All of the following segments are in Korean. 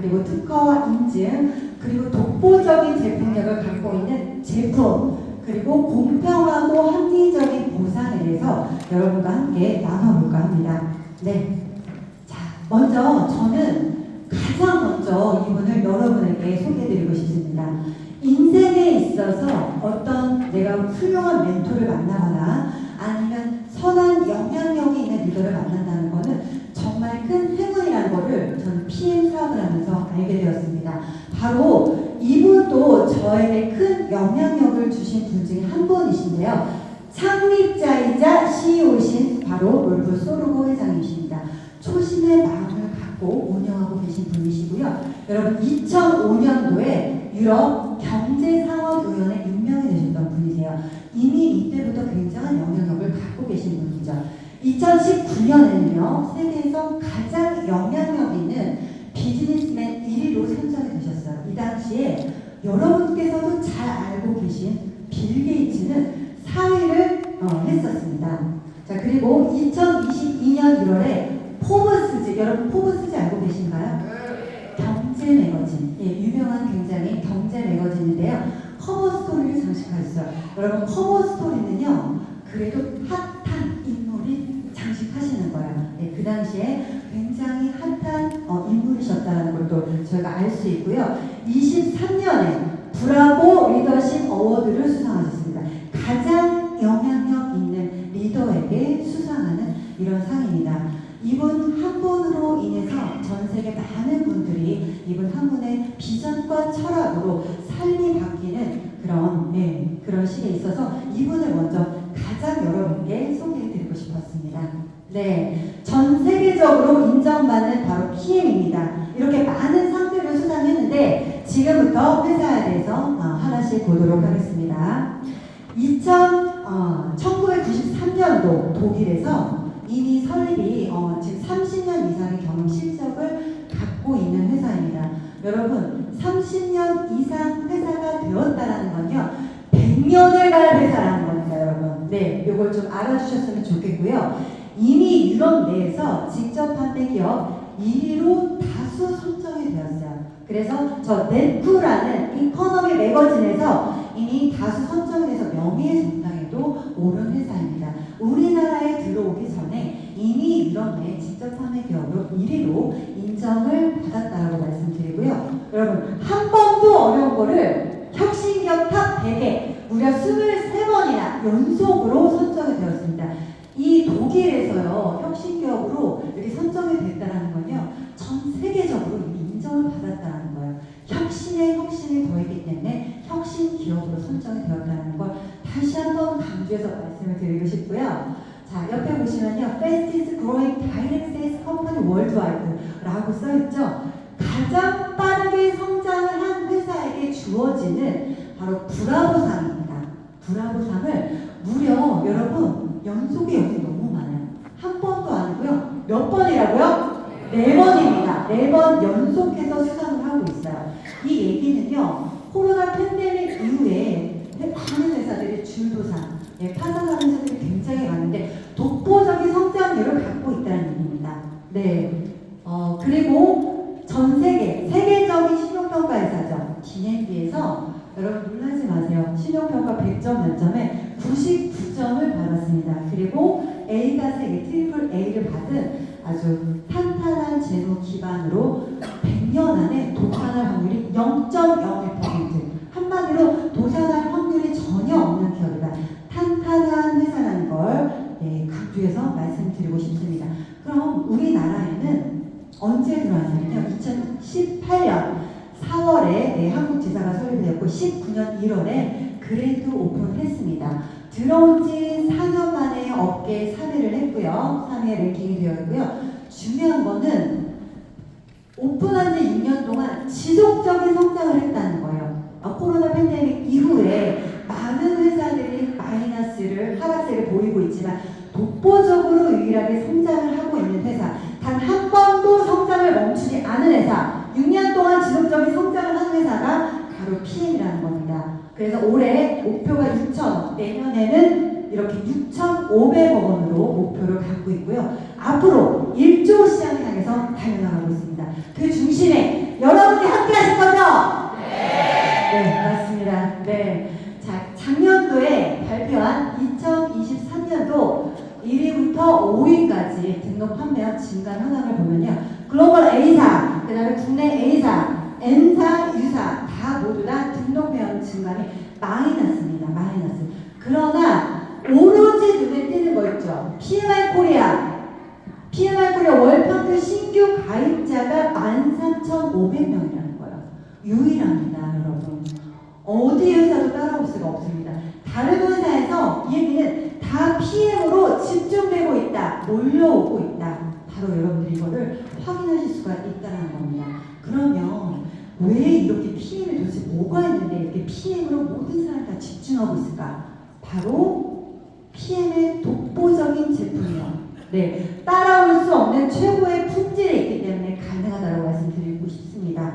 그리고 특허와 인증, 그리고 독보적인 제품력을 갖고 있는 제품, 그리고 공평하고 합리적인 보상에 대해서 여러분과 함께 나눠볼까 합니다. 네. 자, 먼저 저는 가장 먼저 이분을 여러분에게 소개해드리고 싶습니다. 인생에 있어서 어떤 내가 훌륭한 멘토를 만나거나 아니면 선한 영향력이 있는 리더를 만난다는 것은 정말 큰 행운이라는 것을 저는 PM 사업을 하면서 알게 되었습니다. 바로 이분도 저에게 큰 영향력을 주신 분 중에 한 분이신데요. 창립자이자 CEO이신 바로 롤프 소르고 회장이십니다. 초심의 마음을 갖고 운영하고 계신 분이시고요. 여러분 2005년도에 유럽 경제상원의원에 임명이 되셨던 분이세요. 이미 이때부터 굉장한 영향력을 갖고 계신 분이죠. 2019년에는요. 세계에서 가장 영향력 있는 비즈니스맨 1위로 선정이 되셨어요. 이 당시에 여러분께서도 잘 알고 계신 빌 게이츠는 4위를 했었습니다. 자, 그리고 2022년 1월에 포브스지, 여러분 포브스지 알고 계신가요? 경제 매거진, 예, 유명한 굉장히 경제 매거진인데요. 커버 스토리를 장식하셨어요. 여러분 커버 스토리는요, 그래도 핫한 인물이 장식하시는 거예요. 예, 그 당시에 굉장히 핫한 인물이셨다는 것도 저희가 알 수 있고요. 23년에 브라보 리더십 어워드를 수상하셨습니다. 가장 영향력 있는 리더에게 수상하는 이런 상입니다. 이분 한 분으로 인해서 전 세계 많은 분들이 이분 한 분의 비전과 철학으로 삶이 바뀌는 그런 시기에 있어서 이분을 먼저 가장 여러분께 소개해드리고 싶었습니다. 네, 전 세계적으로 인정받는 바로 PM입니다. 이렇게 많은 상들을 수상했는데 지금부터 회사에 대해서 하나씩 보도록 하겠습니다. 1993년도 독일에서 이미 설립이 지금 30년 이상의 경험 실적을 갖고 있는 회사입니다. 여러분 30년 이상 회사가 되었다라는 건요 100년을 갈 회사라는 겁니다. 여러분 네, 이걸 좀 알아주셨으면 좋겠고요. 이미 유럽 내에서 직접 판매 기업 1위로 다수 선정이 되었어요. 그래서 저 넷프라는 이코노미 매거진에서 이미 다수 선정이 돼서 명예정당에도 오른 회사입니다. 우리나라에 들어오기 전에 이미 유럽 내 직접 판매 기업으로 1위로 인정을 받았다고 말씀드리고요. 여러분 한 번도 어려운 거를 혁신기업 탑 100에 무려 23번이나 연속으로 선정이 되었습니다. 이 독일에서요 혁신기업으로 이렇게 선정이 됐다는 건요 전 세계적으로 이미 인정을 받았다는 거예요. 혁신에 혁신이 더했기 때문에 혁신기업으로 선정이 되었다는 걸 다시 한번 강조해서 말씀을 드리고 싶고요. 자, 옆에 보시면요 Fastest Growing Direct Sales Company Worldwide 라고 써있죠. 가장 빠르게 성장을 한 회사에게 주어지는 바로 브라보상입니다. 브라보상을 무려 여러분 연속에 여기 너무 많아요. 한 번도 아니고요. 몇 번이라고요? 4번입니다. 4번 연속해서 수상을 하고 있어요. 이 얘기는요. 코로나 팬데믹 이후에 많은 회사들이 줄도상, 파산하는 회사들이 굉장히 많은데 독보적인 성장률을 갖고 있다는 얘기입니다. 네. 그리고 전 세계적인 신용평가 회사죠. DNB에서 여러분 놀라지 마세요. 신용평가 100점 만점에 99점을 받았습니다. 그리고 A가 3개, 트리플 A를 받은 아주 탄탄한 재무 기반으로 100년 안에 도산할 확률이 0.01%. 한마디로 도산할 확률이 전혀 없는 기업이다. 탄탄한 회사라는 걸 강조해서 말씀드리고 싶습니다. 그럼 우리나라에는 언제 들어왔냐면요. 2018년 4월에 한국 지사가 설립되었고 19년 1월에 그랜드 오픈을 했습니다. 들어온 지 4년 만에 업계 3위를 했고요. 3위에 랭킹이 되어 있고요. 중요한 거는 오픈한 지 6년 동안 지속적인 성장을 했다는 거예요. 코로나 팬데믹 이후에 많은 회사들이 마이너스를 하락세를 보이고 있지만 독보적으로 유일하게 성장을 하고 있는 회사, 단 한 번도 성장을 멈추지 않은 회사, 6년 동안 지속적인 성장을 하는 회사가 바로 PM이라는 겁니다. 그래서 올해 목표가 6천, 내년에는 이렇게 6,500억 원으로 목표를 갖고 있고요. 앞으로 1조 시장을 향해서 달려나가고 있습니다. 그 중심에 여러분 증가 현황을 보면요. 글로벌 A사, 그 다음에 국내 A사, N사, U사 다 모두 다 등록 회원 증감이 마이너스입니다. 마이너스. 그러나 오로지 눈에 띄는 거 있죠. PMI 코리아. PMI 코리아 월평균 신규 가입자가 13,500명이라는 거예요. 유일합니다, 여러분. 어디 회사도 따라올 수가 없습니다. 다른 회사에서 이 얘기는 다 PM으로 집중되고 있다, 몰려오고 있다. 바로 여러분들이 이거를 확인하실 수가 있다는 겁니다. 그러면 왜 이렇게 PM에 도대체 뭐가 있는데 이렇게 PM으로 모든 사람이 다 집중하고 있을까? 바로 PM의 독보적인 제품이요. 네, 따라올 수 없는 최고의 품질이 있기 때문에 가능하다고 말씀드리고 싶습니다.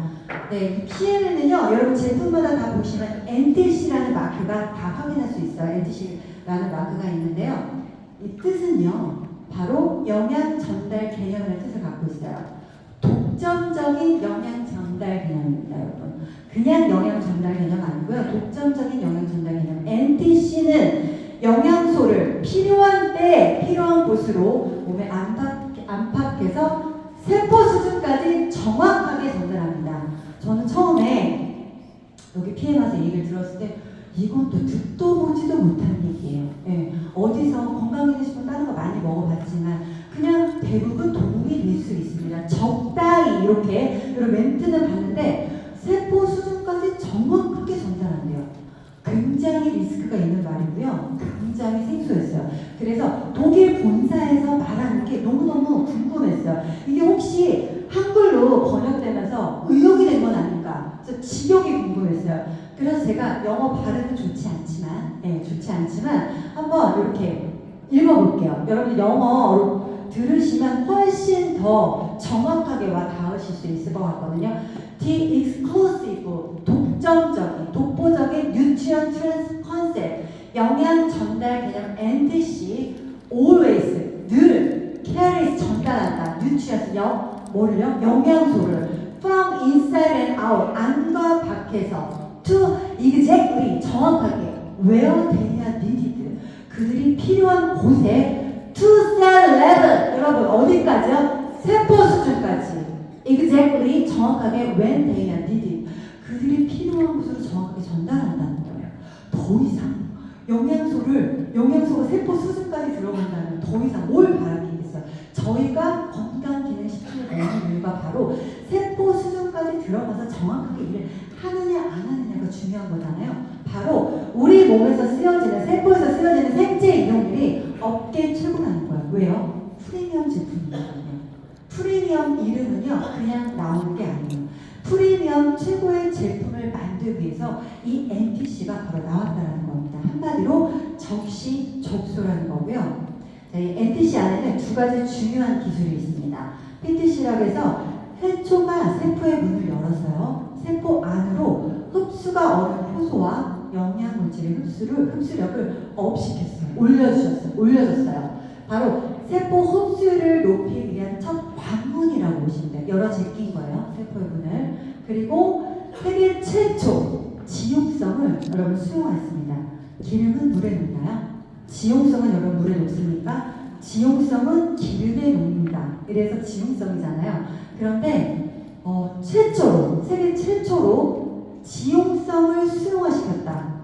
네, PM에는요, 여러분 제품마다 다 보시면 NTC라는 마크가 다 확인할 수 있어요. NTC라는 마크가 있는데요. 이 뜻은요, 바로 영양 전달 개념이라는 뜻을 갖고 있어요. 독점적인 영양 전달 개념입니다, 여러분. 그냥 영양 전달 개념 아니고요. 독점적인 영양 전달 개념. NTC는 영양소를 필요한 때 필요한 곳으로 몸에 안팎에서 세포 수준까지 정확하게 전달합니다. 저는 처음에 여기 PM 와서 얘기를 들었을 때 이건 또 듣도 보지도 못한 얘기예요. 예, 어디서 건강기능식품 다른 거 많이 먹어봤지만 그냥 대부분 도움이 될 수 있습니다. 적당히 이렇게 이런 멘트는 봤는데 세포 수준까지 정확하게 전달한대요. 굉장히 리스크가 있는 말이고요. 굉장히 생소했어요. 그래서 독일 본사에서 말하는 게 너무너무 궁금했어요. 이게 혹시 한글로 번역되면서 의역이 된 건 아닐까? 그래서 지역이 궁금했어요. 그래서 제가 영어 발음은 좋지 않지만 한번 이렇게 읽어볼게요. 여러분 영어로 들으시면 훨씬 더 정확하게 와 닿으실 수 있을 것 같거든요. The exclusive, 독점적인, 독보적인 nutrient trans concept, 영양 전달 개념 NTC, always, 늘, carries, 전달한다, nutrients, 뭐를요? 영양소를 from inside and out, 안과 밖에서 to exactly, 정확하게 where they are needed, 그들이 필요한 곳에 to cell level, 여러분 어디까지요? 세포 수준까지 exactly, 정확하게 when they are needed, 그들이 필요한 곳으로 정확하게 전달한다는 거예요. 더 이상 영양소가 세포 수준까지 들어간다면 더 이상 뭘 바라겠어요? 저희가 건강기능식품을 먹는 이유가 바로 세포 수준까지 들어가서 정확하게 일을 하느냐 안 하느냐가 중요한 거잖아요. 바로 우리 몸에서 쓰여지는, 세포에서 쓰여지는 생체 이용률이 업계 최고라는 거예요. 왜요? 프리미엄 제품이거든요. 프리미엄 이름은요, 그냥 나오는 게 아니에요. 프리미엄 최고의 제품을 만들기 위해서 이 NTC가 바로 나왔다는 겁니다. 한마디로 적시적소라는 거고요. 네, NTC 안에는 두 가지 중요한 기술이 있습니다. PTC라고 해서 해초가 세포의 문을 열어서요, 세포 안으로 흡수가 어려운 효소와 영양물질의 흡수력을 업시켰어요. 올려줬어요. 바로 세포 흡수율을 높이기 위한 첫 관문이라고 보시면 돼요. 열어 제낀 거예요, 세포의 문을. 그리고 세계 최초 지용성을 여러분 수용했습니다. 기름은 물에 녹나요? 지용성은 여러분 물에 녹습니까? 지용성은 기름에 녹는다. 그래서 지용성이잖아요. 그런데 세계 최초로 지용성을 수용화시켰다.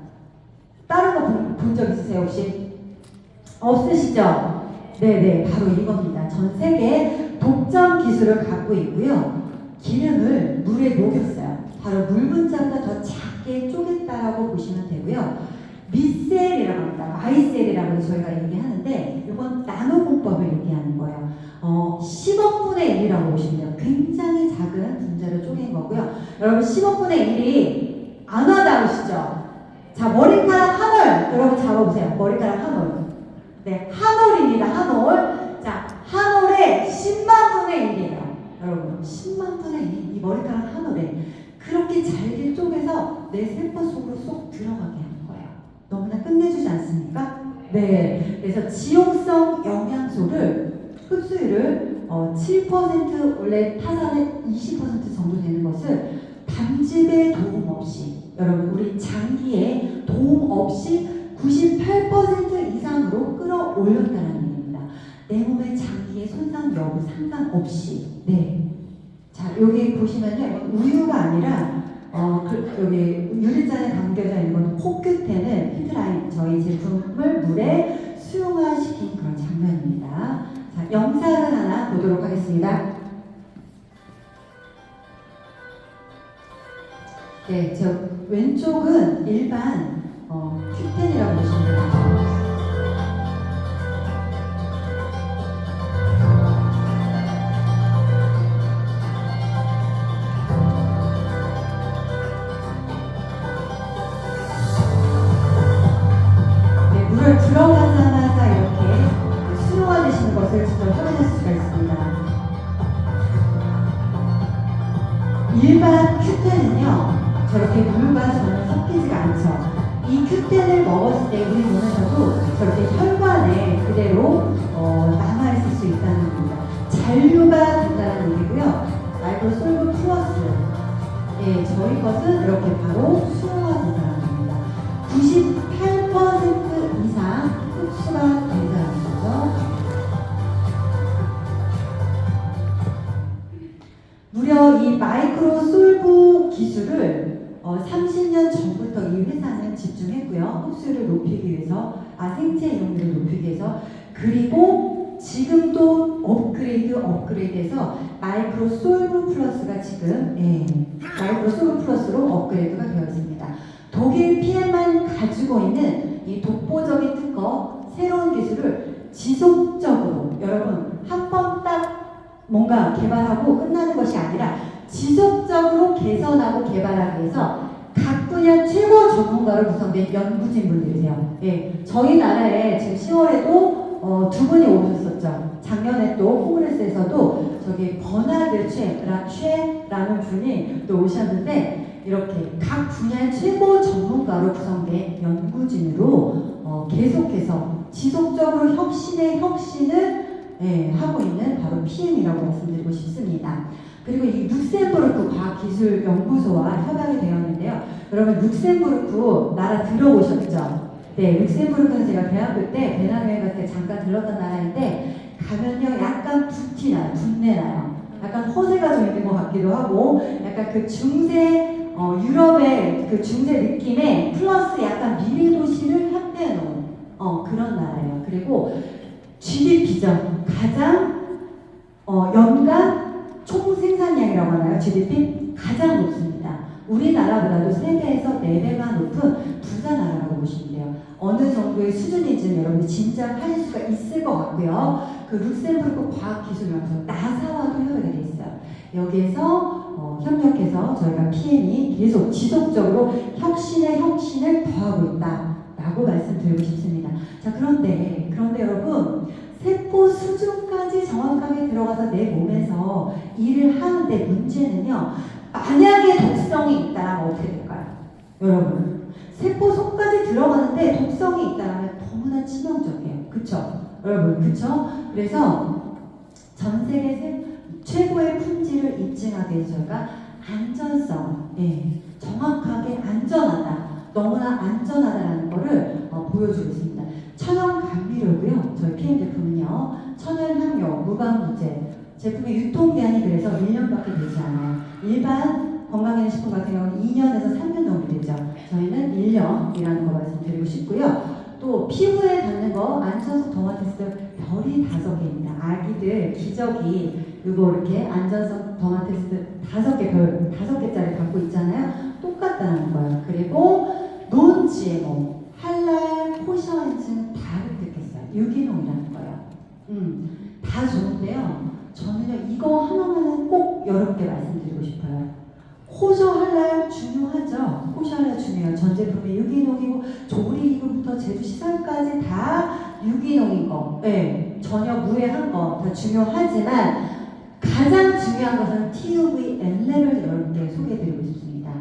다른 거 본 적 있으세요 혹시? 없으시죠? 네네, 바로 이겁니다. 전 세계 독점 기술을 갖고 있고요. 기름을 물에 녹였어요. 바로 물 분자보다 더 작게 쪼갰다라고 보시면 되고요. 미셀이라고 합니다. 마이셀이라고 저희가 얘기하는데 이건 나노 공법을 얘기하는 거예요. 10억 분의 1이라고 보시면 돼요. 굉장히 작은 분자를 쪼갠 거고요. 여러분 10억 분의 1이 안 와닿으시죠? 자, 머리카락 한 올 여러분 잡아보세요. 머리카락 한 올. 네, 한 올입니다. 한 올. 자, 한 올에 10만 분의 1이에요. 여러분 10만 분의 1, 이 머리카락 한 올에 그렇게 잘게 쪼개서 내 세포 속으로 쏙 들어가게 하는 거예요. 너무나 끝내주지 않습니까? 네, 그래서 지용성 영양소를 흡수율을 7%, 원래 타산의 20% 정도 되는 것을 담즙의 도움 없이, 여러분 우리 장기에 도움 없이 98% 이상으로 끌어올렸다는 얘기입니다. 내 몸의 장기에 손상 여부 상관없이. 네. 자, 여기 보시면요, 우유가 아니라 여기 유리잔에 담겨져 있는 건 코큐텐은 피트라인 저희 제품을 물에 수용화시킨 그런 장면입니다. 자, 영상을 하나 보도록 하겠습니다. 네, 저 왼쪽은 일반 큐텐이라고 보시면 돼요. 들어가자마자 이렇게 수용화되시는 것을 직접 확인할 수가 있습니다. 일반 큐텐은요, 저렇게 물과 전혀 섞이지가 않죠. 이 큐텐을 먹었을 때 우리 몸에서도 저렇게 혈관에 그대로 남아있을 수 있다는 겁니다. 잔류가 된다는 얘기고요. 마이크로솔브 플러스, 예, 저희 것은 이렇게 바로 수용화된다는 겁니다. 98% 이상 흡수가 된다는 거죠. 무려 이 마이크로솔브 기술을 30년 전부터 이 회사는 집중했고요. 흡수율을 높이기 위해서, 생체 이용률을 높이기 위해서, 그리고 지금도 업그레이드해서 마이크로솔브 플러스가 지금 마이크로솔브 플러스로 업그레이드가 되어 있습니다. 독일 PM만 가지고 있는 이 독보적인 특허, 새로운 기술을 지속적으로, 여러분, 한 번 딱 뭔가 개발하고 끝나는 것이 아니라 지속적으로 개선하고 개발하기 위해서 각 분야 최고 전문가로 구성된 연구진 분들이세요. 예, 저희 나라에 지금 10월에도 두 분이 오셨었죠. 작년에 또 콩그레스에서도 저기 버나드 쉐라는 분이 또 오셨는데, 이렇게 각 분야의 최고 전문가로 구성된 연구진으로 계속해서 지속적으로 혁신을 하고 있는 바로 PM이라고 말씀드리고 싶습니다. 그리고 이 룩셈부르크 과학기술연구소와 협약이 되었는데요. 여러분, 룩셈부르크 나라 들어보셨죠? 네, 룩셈부르크는 제가 대학교 때 배낭여행 갔을 때 잠깐 들렀던 나라인데, 가면요 약간 붓티나요, 붓내나요. 약간 허세가 좀 있는 것 같기도 하고, 약간 그 중세 유럽의 그 중세 느낌에 플러스 약간 미래 도시를 확대해 놓은 그런 나라예요. 그리고 GDP죠. 가장 연간 총 생산량이라고 하나요? GDP 가장 높습니다. 우리나라보다도 3배에서 4배가 높은 부자 나라라고 보시면 돼요. 어느 정도의 수준인지는 여러분이 짐작하실 수가 있을 것 같고요. 그 룩셈부르크 과학기술연구소 나사와도 협약이 돼 있어요. 여기에서 협력해서 저희가 PM이 계속 지속적으로 혁신을 더하고 있다라고 말씀드리고 싶습니다. 자, 그런데 여러분, 세포 수준까지 정확하게 들어가서 내 몸에서 일을 하는데 문제는요, 만약에 독성이 있다면 어떻게 될까요? 여러분, 세포 속까지 들어가는데 독성이 있다면 너무나 치명적이에요. 그쵸? 여러분, 그쵸? 그래서 전 세계 최고의 품질을 입증하기 위해서 저희가 안전성, 정확하게 안전하다, 너무나 안전하다라는 거를 보여주고 있습니다. 천연 감미료고요. 저희 PM 제품은요, 천연 향료, 무방부제, 제품의 유통기한이 그래서 1년밖에 되지 않아요. 일반 건강기능식품 같은 경우는 2년에서 3년 정도 되죠. 저희는 1년이라는 거 말씀드리고 싶고요. 또 피부에 닿는 거 안전성 동화 테스트 별이 5개입니다. 아기들 기저귀 이거 이렇게 안전성 동화 테스트 5개 별 5개짜리 갖고 있잖아요. 똑같다는 거예요. 그리고 논 GMO, 할랄, 코셔 인증 다 획득했어요. 유기농이라는 거예요. 다 좋은데요. 저는요 이거 하나만은 꼭 여러분께 말씀드리고 싶어요. 코셔 할랄 중요하죠. 코셔 할랄 중요해요. 전 제품이 유기농이고 조리기구부터 제조 시설까지 다 유기농인 거, 전혀 무해한 거 다 중요하지만 가장 중요한 것은 TUV N랩을 여러분께 소개해드리고 싶습니다.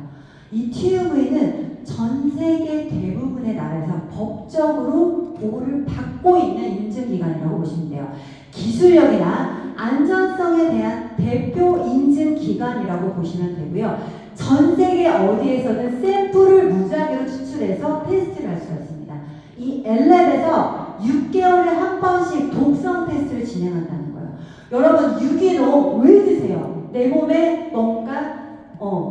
이 TUV는 전 세계 대부분의 나라에서 법적으로 보호를 받고 있는 인증기관이라고 보시면 돼요. 기술력이나 안전성에 대한 대표 인증기관이라고 보시면 되고요. 전 세계 어디에서든 샘플을 무작위로 추출해서 테스트를 할 수가 있습니다. 이 N랩에서 6개월에 한 번씩 독성 테스트를 진행한다는 거예요. 여러분 유기농 왜 드세요? 내 몸에 뭔가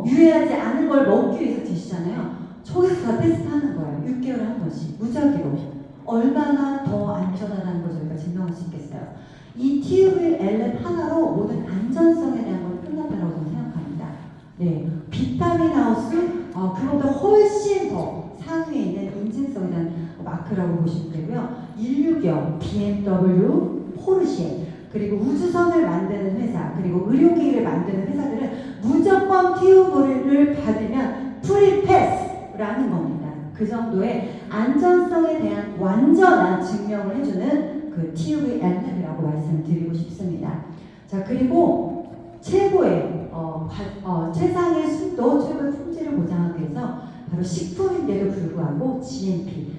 유해하지 않은 걸 먹기 위해서 드시잖아요. 초기에서 다 테스트하는 거예요. 6개월에 한 번씩 무작위로. 얼마나 더 안전하다는 걸 저희가 증명할 수 있겠어요. 이 TUVLN 하나로 모든 안전성에 대한 걸 끝났다고 저는 생각합니다. 네, 비타민 하우스 그보다 훨씬 더 상위에 있는 인증성에 대한 마크라고 보시면 되고요. 162형, BMW, 포르쉐, 그리고 우주선을 만드는 회사, 그리고 의료기기를 만드는 회사들은 무조건 TUV를 받으면 프리패스라는 겁니다. 그 정도의 안전성에 대한 완전한 증명을 해주는 그 TUVLN이라고 말씀을 드리고 싶습니다. 자, 그리고 최고의 최상의 순도, 최고의 품질을 보장하기 위해서 바로 식품인데도 불구하고 GMP,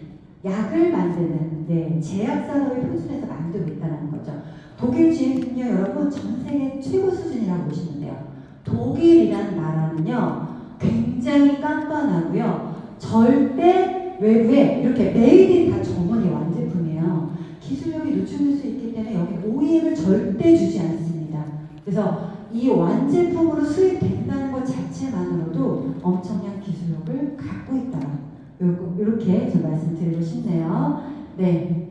약을 만드는 제약산업의 표준에서 만들고 있다는 거죠. 독일 GMP는요, 여러분 전 세계 최고 수준이라고 보시면 돼요. 독일이라는 나라는요, 굉장히 깐깐하고요, 절대 외부에 이렇게 메이드인 다 전문이 완제품이에요. 기술력이 노출될 수 있기 때문에 여기 OEM을 절대 주지 않습니다. 그래서 이 완제품으로 수입된다는 것 자체만으로도 엄청난 기술력을 갖고 있다. 이렇게 좀 말씀드리고 싶네요. 네.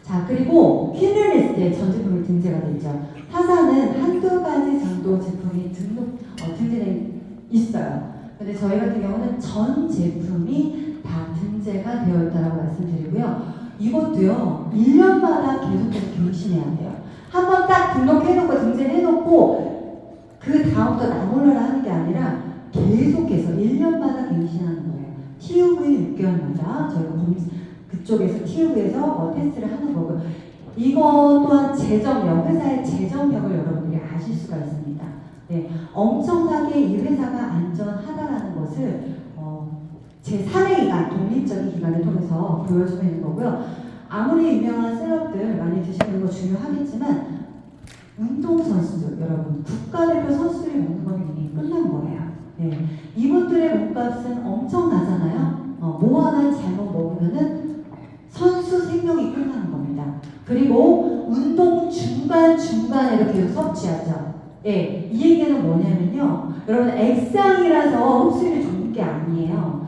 자, 그리고 퀸리스트에 전 제품이 등재가 되죠. 타사는 한두 가지 정도 제품이 등재돼 있어요. 근데 저희 같은 경우는 전 제품이 다 등재가 되어 있다고 말씀드리고요. 이것도요, 1년마다 계속해서 갱신해야 돼요. 한번 딱 등록해놓고 등재해놓고 그 다음부터 나몰라라 하는 게 아니라 계속해서 1년마다 갱신하는 거예요. TUV는 6개월마다 저희가 그쪽에서 TUV에서 테스트를 하는 거고요. 이거 또한 재정력, 회사의 재정력을 여러분들이 아실 수가 있습니다. 네, 엄청나게 이 회사가 안전하다라는 것을 제3의 기관, 독립적인 기관을 통해서 보여주고 있는 거고요. 아무리 유명한 셀럽들 많이 드시는 거 중요하겠지만 운동선수들, 여러분 국가대표 선수들이 먹는 건 이미 끝난 거예요. 네, 이분들의 몸값은 엄청나잖아요. 뭐 하나 잘못 먹으면은 선수 생명이 끝나는 겁니다. 그리고 운동 중간중간에 계속 섭취하죠. 네, 이 얘기는 뭐냐면요, 여러분 액상이라서 흡수율이 좋은 게 아니에요.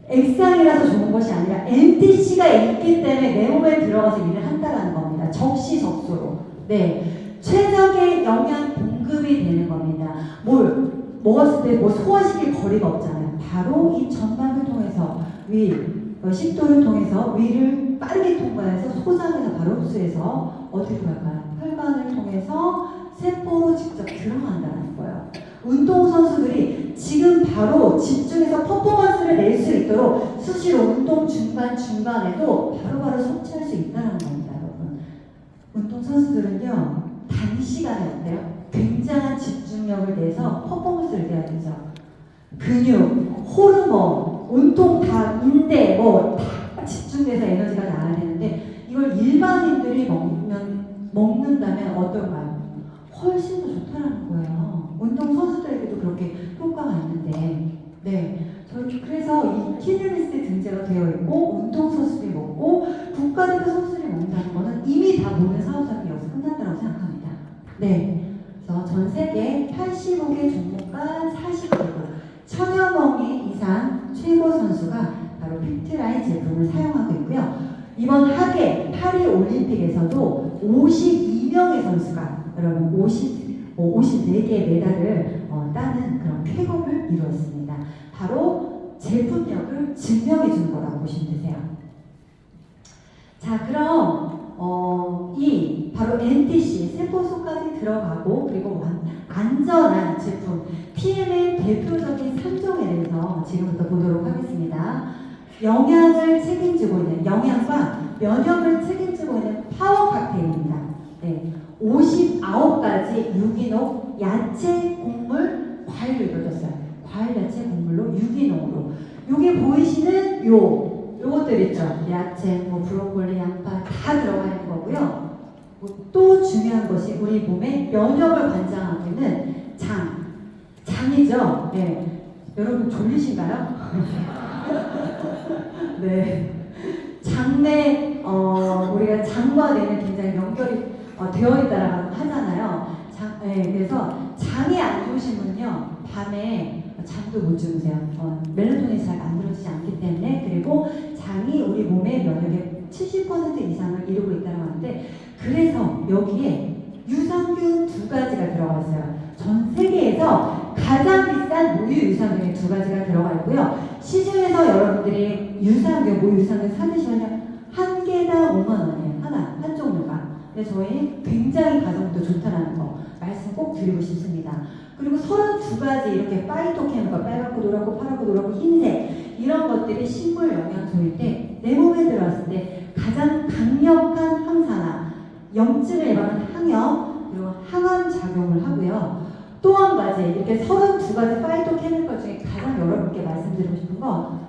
액상이라서 좋은 것이 아니라 NTC가 있기 때문에 내 몸에 들어가서 일을 한다는 겁니다. 적시적소로. 네, 최적의 영양 공급이 되는 겁니다. 뭘 먹었을 때 뭐 소화시킬 거리가 없잖아요. 바로 이 점막을 통해서 식도를 통해서 위를 빠르게 통과해서 소장에서 바로 흡수해서 어떻게 들어갈까요? 혈관을 통해서 세포로 직접 들어간다는 거예요. 운동선수들이 지금 바로 집중해서 퍼포먼스를 낼 수 있도록 수시로 운동 중간에도 바로바로 섭취할 수 있다는 겁니다, 여러분. 운동선수들은요, 단시간에 어때요? 굉장한 집중력을 내서 퍼포먼스를 내야 되죠. 근육, 호르몬, 온통 다 인대, 다 집중돼서 에너지가 나와야 되는데 이걸 일반인들이 먹는다면 어떨까요? 훨씬 더 좋다라는 거예요. 운동 선수들에게도 그렇게 효과가 있는데, 네, 그래서 이 퀸리스트에 등재가 되어 있고 운동 선수들이 먹고 국가대표 선수들이 먹는다는 거는 이미 다 모든 사업자들이 여기서 끝났다고 생각합니다. 네, 그래서 전 세계 85개 종목과 40개국 1000여 명의 이상 최고 선수가 바로 피트라인 제품을 사용하고 있고요. 이번 하계 파리 올림픽에서도 52명의 선수가 여러분 54개의 메달을 따는 그런 쾌거를 이루었습니다. 바로 제품력을 증명해 준 거라고 보시면 되세요. 자, 그럼 이 바로 NTC 세포소까지 들어가고 그리고 안전한 제품 PM의 대표적인 3종에 대해서 지금부터 보도록 하겠습니다. 영양을 책임지고 있는, 영양과 면역을 책임지고 있는 파워 칵테일입니다. 네, 59가지 유기농 야채, 곡물, 과일로 이루어졌어요. 과일, 야채, 곡물로 유기농으로. 요게 보이시는 요것들 있죠. 야채, 브로콜리, 양파 다 들어가 있는 거고요. 또 중요한 것이 우리 몸의 면역을 관장하고 있는 장이죠. 네, 여러분 졸리신가요? 네, 장내 우리가 장과 뇌는 굉장히 연결이 되어 있다라고 하잖아요. 그래서 장이 안 좋으신 분은요, 밤에 잠도 못 주무세요. 멜라토닌이 잘 만들어지지 않기 때문에. 그리고 장이 우리 몸의 면역의 70% 이상을 이루고 있다고 하는데, 그래서 여기에 유산균 2가지가 들어가 있어요. 전 세계에서 가장 비싼 모유 유산균이 2가지가 들어가 있고요. 시중에서 여러분들이 유산균, 모유 유산균 사드시면 한 개당 5만 원이에요. 한 종류가. 근데 저희 굉장히 가성비도 좋다라는 거 말씀 꼭 드리고 싶습니다. 그리고 32가지 이렇게 파이토케미컬, 빨갛고 노랗고 파랗고 노랗고 흰색 이런 것들이 식물 영양소일 때 내 몸에 들어왔을 때 가장 강력한 항산화, 염증을 예방하는 항염, 그리고 항암 작용을 하고요. 또 한 가지, 이렇게 32가지 파이토케미컬 중에 가장 여러분께 말씀드리고 싶은 건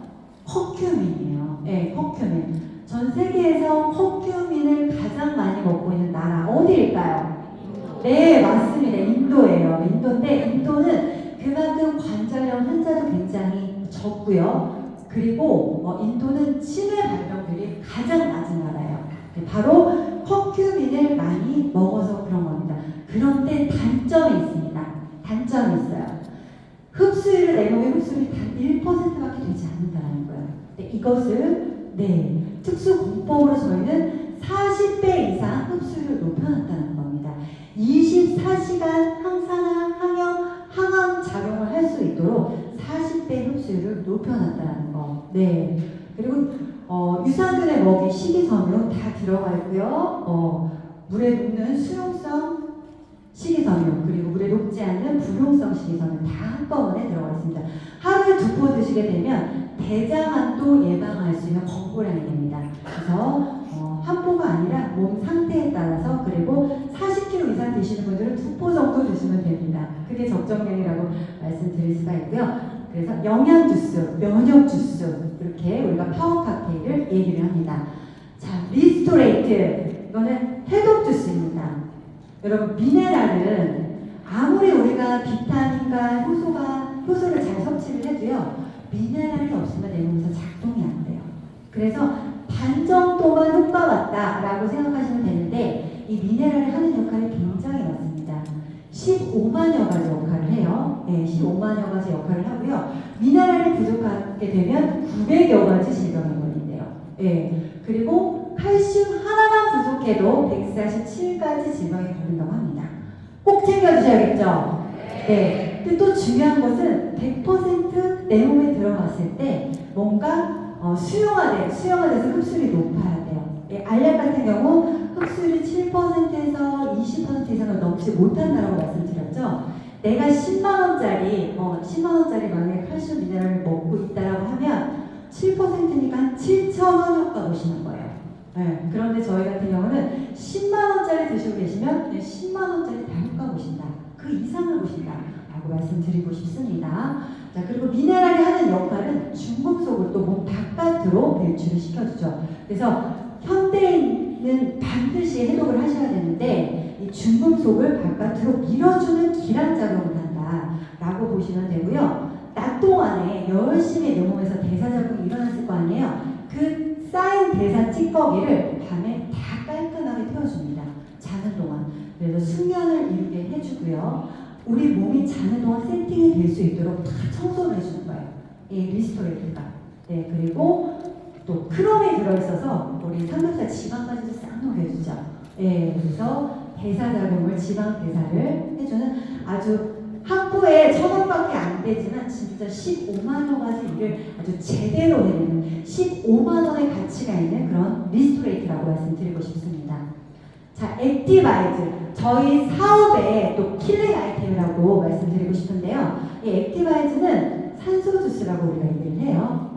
커큐민이에요. 네, 커큐민. 전 세계에서 커큐민을 가장 많이 먹고 있는 나라 어디일까요? 네, 맞습니다. 인도예요. 인도인데, 인도는 그만큼 관절염 환자도 굉장히 적고요. 그리고 인도는 치매 발병률이 가장 낮은 나라예요. 바로 커큐민을 많이 먹어서 그런 겁니다. 그런데 단점이 있습니다. 단점이 있어요. 흡수율을, 내 몸의 흡수율이 단 1%밖에 되지 않는다는 거예요. 근데 이것을 특수 공법으로 저희는 40배 이상 흡수율을 높여놨다는 겁니다. 24시간 항산화, 항암 작용을 할 수 있도록 40배 흡수율을 높여놨다는 거. 네. 그리고 유산균의 먹이, 식이섬유 다 들어가 있고요. 물에 녹는 수용성 식이섬유, 그리고 물에 녹지 않는 불용성 식이섬유 다 한꺼번에 들어가 있습니다. 하루에 2포 드시게 되면 대장암도 예방할 수 있는 권고량이 됩니다. 그래서 한 포가 아니라 몸 상태에 따라서, 그리고 40kg 이상 드시는 분들은 2포 정도 드시면 됩니다. 그게 적정량이라고 말씀드릴 수가 있고요. 그래서 영양 주스, 면역 주스, 이렇게 우리가 파워 칵테일을 얘기를 합니다. 자, 리스토레이트, 이거는 해독 주스입니다. 여러분, 미네랄은 아무리 우리가 비타민과 효소를 잘 섭취를 해도요, 미네랄이 없으면 내 몸에서 작동이 안 돼요. 그래서 반 정도만 효과가 왔다라고 생각하시면 되는데, 이 미네랄이 하는 역할이 굉장히 많습니다. 15만여 가지 역할을 해요. 15만여 가지 역할을 하고요. 미네랄이 부족하게 되면 900여 가지 질병에 걸린대요. 그리고 칼슘 하나만 부족해도 147가지 질병에 걸린다고 합니다. 꼭 챙겨주셔야겠죠? 네. 근데 또 중요한 것은 100% 내 몸에 들어갔을 때 뭔가 수용화돼서 흡수율이 높아야 돼요. 알약 같은 경우 흡수율이 7%에서 20% 이상을 넘지 못한다고 말씀드렸죠. 내가 10만원짜리 만약에 칼슘 미네랄을 먹고 있다라고 하면 7%니까 한 7,000원 효과 보시는 거예요. 그런데 저희 같은 경우는 10만원짜리 드시고 계시면 10만원짜리 다 효과 보신다. 그 이상을 보신다. 라고 말씀드리고 싶습니다. 자, 그리고 미네랄이 하는 역할은 중금속을 또 몸 바깥으로 배출을 시켜주죠. 그래서 현대인은 반드시 해독을 하셔야 되는데, 이 중금속을 바깥으로 밀어주는 기량작용을 한다라고 보시면 되고요. 낮 동안에 열심히 내 몸에서 대사작용이 일어났을 거 아니에요. 그 쌓인 대사 찌꺼기를 밤에 다 깔끔하게 태워줍니다. 자는 동안. 그래서 숙면을 이루게 해주고요. 우리 몸이 자는 동안 세팅이 될 수 있도록 다 청소를 해주는 거예요. 이 리스토레이트가. 그리고 또 크롬이 들어있어서 우리 삼겹살 지방까지도 싹 녹여주죠. 그래서 대사작용을, 지방 대사를 해주는 아주 한 포에 1,000원밖에 안 되지만 진짜 15만원 가지 일을 아주 제대로 해내는 15만원의 가치가 있는 그런 리스토레이트라고 말씀드리고 싶습니다. 자, 액티바이즈. 저희 사업의 또 킬링 아이템이라고 말씀드리고 싶은데요. 이 액티바이즈는 산소 주스라고 우리가 얘기를 해요.